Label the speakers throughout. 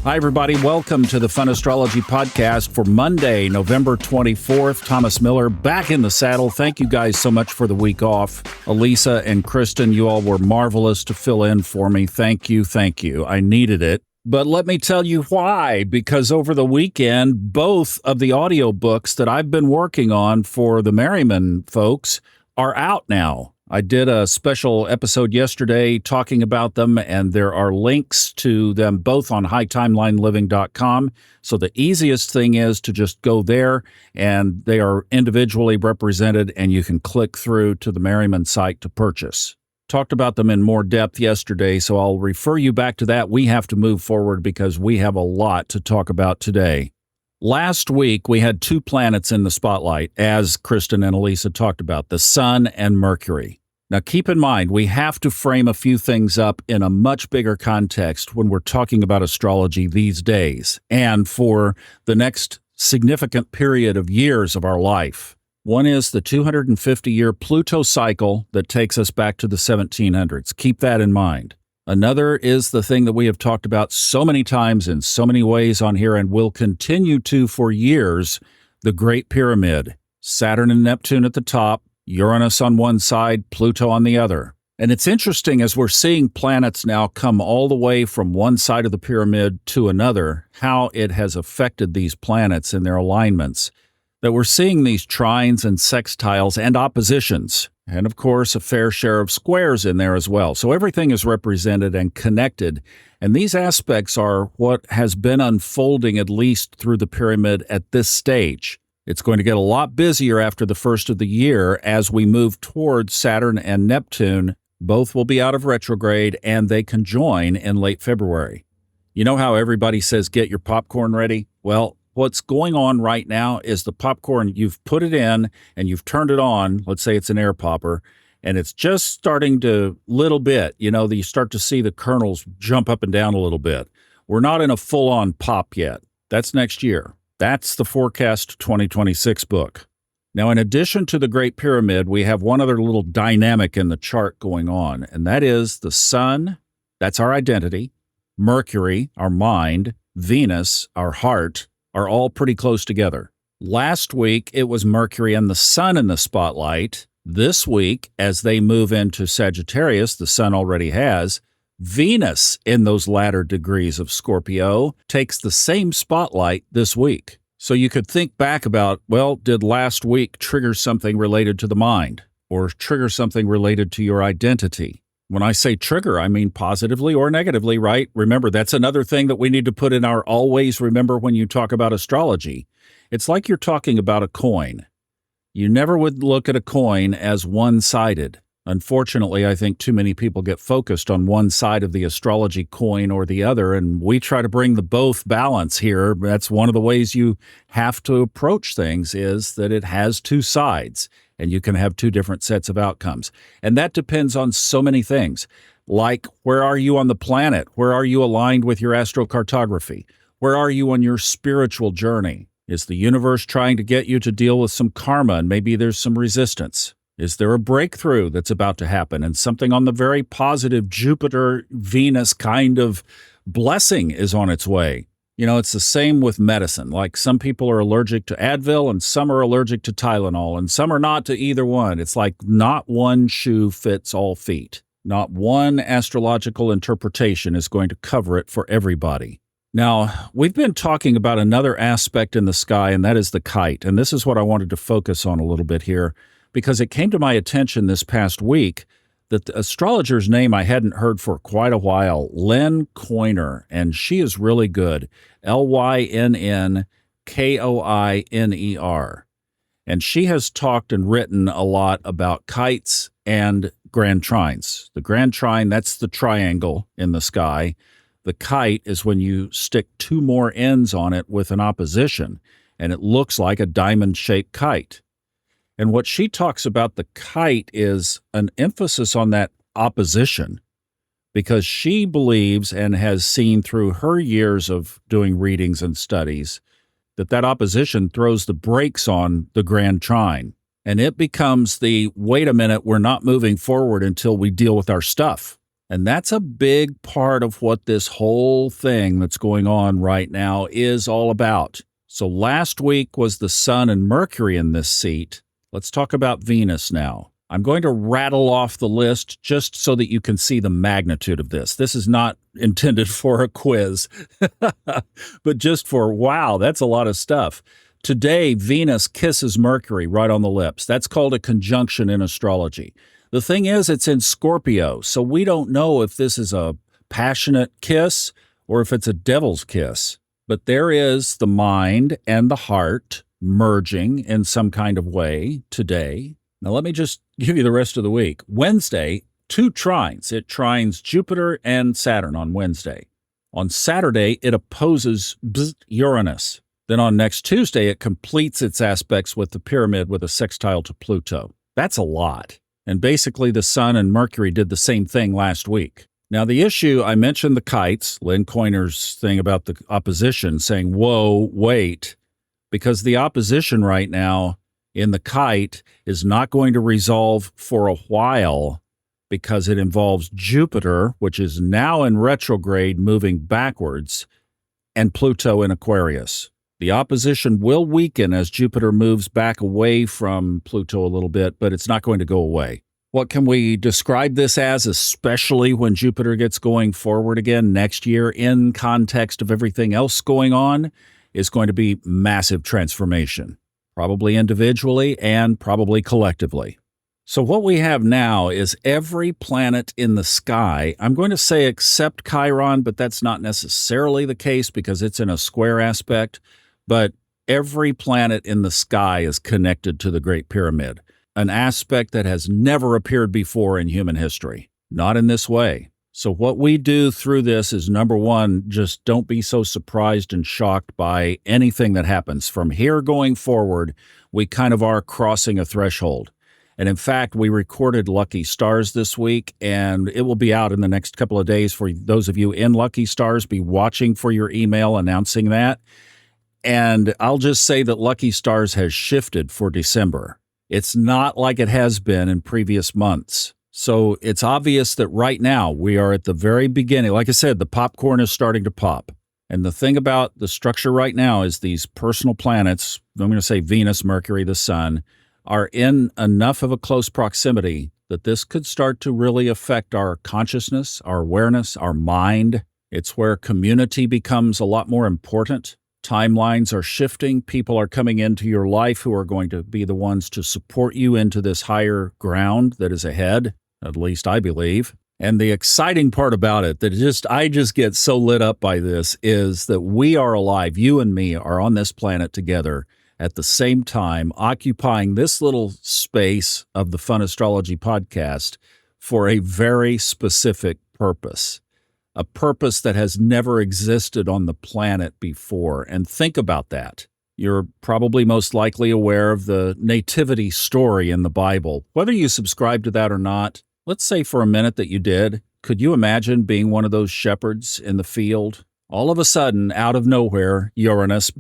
Speaker 1: Hi, everybody. Welcome to the Fun Astrology Podcast for Monday, November 24th. Thomas Miller back in the saddle. Thank you guys so much for the week off. Elisa and Kristin, you all were marvelous to fill in for me. Thank you. Thank you. I needed it. But let me tell you why, because over the weekend, both of the audiobooks that I've been working on for the Merriman folks are out now. I did a special episode yesterday talking about them, and there are links to them both on hightimelineliving.com. So the easiest thing is to just go there, and they are individually represented, and you can click through to the Merriman site to purchase. Talked about them in more depth yesterday, so I'll refer you back to that. We have to move forward because we have a lot to talk about today. Last week, we had two planets in the spotlight, as Kristin and Elisa talked about, the Sun and Mercury. Now, keep in mind, we have to frame a few things up in a much bigger context when we're talking about astrology these days and for the next significant period of years of our life. One is the 250-year Pluto cycle that takes us back to the 1700s. Keep that in mind. Another is the thing that we have talked about so many times in so many ways on here and will continue to for years, the Great Pyramid. Saturn and Neptune at the top, Uranus on one side, Pluto on the other. And it's interesting as we're seeing planets now come all the way from one side of the pyramid to another, how it has affected these planets and their alignments, that we're seeing these trines and sextiles and oppositions, and of course a fair share of squares in there as well. So everything is represented and connected, and these aspects are what has been unfolding at least through the pyramid at this stage. It's going to get a lot busier after the first of the year as we move towards Saturn and Neptune. Both will be out of retrograde, and they conjoin in late February. You know how everybody says, get your popcorn ready? Well, what's going on right now is the popcorn, you've put it in and you've turned it on. Let's say it's an air popper, and it's just starting to little bit, you start to see the kernels jump up and down a little bit. We're not in a full-on pop yet. That's next year. That's the Forecast 2026 book. Now, in addition to the Great Pyramid, we have one other little dynamic in the chart going on, and that is the Sun, that's our identity, Mercury, our mind, Venus, our heart, are all pretty close together. Last week, it was Mercury and the Sun in the spotlight. This week, as they move into Sagittarius, the Sun already has, Venus in those latter degrees of Scorpio takes the same spotlight this week. So you could think back about, well, did last week trigger something related to the mind or trigger something related to your identity? When I say trigger, I mean positively or negatively, right? Remember, that's another thing that we need to put in our always remember when you talk about astrology. It's like you're talking about a coin. You never would look at a coin as one-sided. Unfortunately, I think too many people get focused on one side of the astrology coin or the other, and we try to bring the both balance here. That's one of the ways you have to approach things, is that it has two sides, and you can have two different sets of outcomes. And that depends on so many things, like where are you on the planet? Where are you aligned with your astrocartography? Where are you on your spiritual journey? Is the universe trying to get you to deal with some karma, and maybe there's some resistance? Is there a breakthrough that's about to happen and something on the very positive Jupiter-Venus kind of blessing is on its way? It's the same with medicine. Like some people are allergic to Advil and some are allergic to Tylenol and some are not to either one. It's like not one shoe fits all feet. Not one astrological interpretation is going to cover it for everybody. Now, we've been talking about another aspect in the sky, and that is the kite. And this is what I wanted to focus on a little bit here, because it came to my attention this past week that the astrologer's name I hadn't heard for quite a while, Lynn Koiner, and she is really good, Lynnkoiner. And she has talked and written a lot about kites and grand trines. The grand trine, that's the triangle in the sky. The kite is when you stick two more ends on it with an opposition, and it looks like a diamond-shaped kite. And what she talks about the kite is an emphasis on that opposition, because she believes and has seen through her years of doing readings and studies that opposition throws the brakes on the grand trine. And it becomes the, wait a minute, we're not moving forward until we deal with our stuff. And that's a big part of what this whole thing that's going on right now is all about. So last week was the Sun and Mercury in this seat. Let's talk about Venus now. I'm going to rattle off the list just so that you can see the magnitude of this. This is not intended for a quiz, but just for, wow, that's a lot of stuff. Today, Venus kisses Mercury right on the lips. That's called a conjunction in astrology. The thing is, it's in Scorpio, so we don't know if this is a passionate kiss or if it's a devil's kiss. But there is the mind and the heart merging in some kind of way today. Now, let me just give you the rest of the week. Wednesday, 2 trines. It trines Jupiter and Saturn on Wednesday. On Saturday, it opposes Uranus. Then on next Tuesday, it completes its aspects with the pyramid with a sextile to Pluto. That's a lot. And basically, the Sun and Mercury did the same thing last week. Now, the issue, I mentioned the kites, Lynn Coiner's thing about the opposition, saying, whoa, wait, because the opposition right now in the kite is not going to resolve for a while because it involves Jupiter, which is now in retrograde, moving backwards, and Pluto in Aquarius. The opposition will weaken as Jupiter moves back away from Pluto a little bit, but it's not going to go away. What can we describe this as, especially when Jupiter gets going forward again next year in context of everything else going on, is going to be massive transformation, probably individually and probably collectively. So what we have now is every planet in the sky, I'm going to say except Chiron, but that's not necessarily the case because it's in a square aspect, but every planet in the sky is connected to the Great Pyramid, an aspect that has never appeared before in human history, not in this way. So what we do through this is, number one, just don't be so surprised and shocked by anything that happens. From here going forward, we kind of are crossing a threshold. And in fact, we recorded Lucky Stars this week, and it will be out in the next couple of days for those of you in Lucky Stars. Be watching for your email announcing that. And I'll just say that Lucky Stars has shifted for December. It's not like it has been in previous months. So it's obvious that right now we are at the very beginning. Like I said, the popcorn is starting to pop. And the thing about the structure right now is these personal planets, I'm going to say Venus, Mercury, the Sun, are in enough of a close proximity that this could start to really affect our consciousness, our awareness, our mind. It's where community becomes a lot more important. Timelines are shifting. People are coming into your life who are going to be the ones to support you into this higher ground that is ahead, at least I believe. And the exciting part about it, that I just get so lit up by this, is that we are alive. You and me are on this planet together at the same time, occupying this little space of the Fun Astrology podcast for a very specific purpose. A purpose that has never existed on the planet before. And think about that. You're probably most likely aware of the nativity story in the Bible. Whether you subscribe to that or not, let's say for a minute that you did. Could you imagine being one of those shepherds in the field? All of a sudden, out of nowhere, Uranus,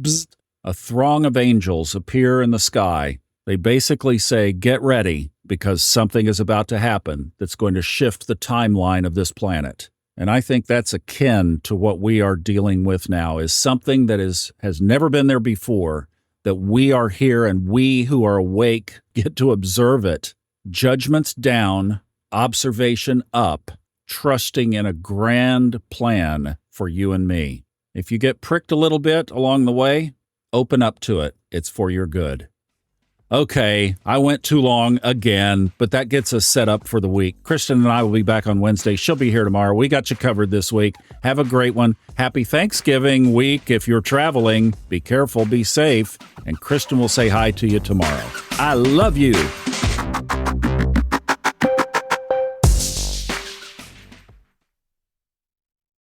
Speaker 1: a throng of angels appear in the sky. They basically say, get ready, because something is about to happen that's going to shift the timeline of this planet. And I think that's akin to what we are dealing with now, is something that has never been there before, that we are here and we who are awake get to observe it. Judgments down, observation up, trusting in a grand plan for you and me. If you get pricked a little bit along the way, open up to it. It's for your good. Okay, I went too long again, but that gets us set up for the week. Kristin and I will be back on Wednesday. She'll be here tomorrow. We got you covered this week. Have a great one. Happy Thanksgiving week. If you're traveling, be careful, be safe, and Kristin will say hi to you tomorrow. I love you.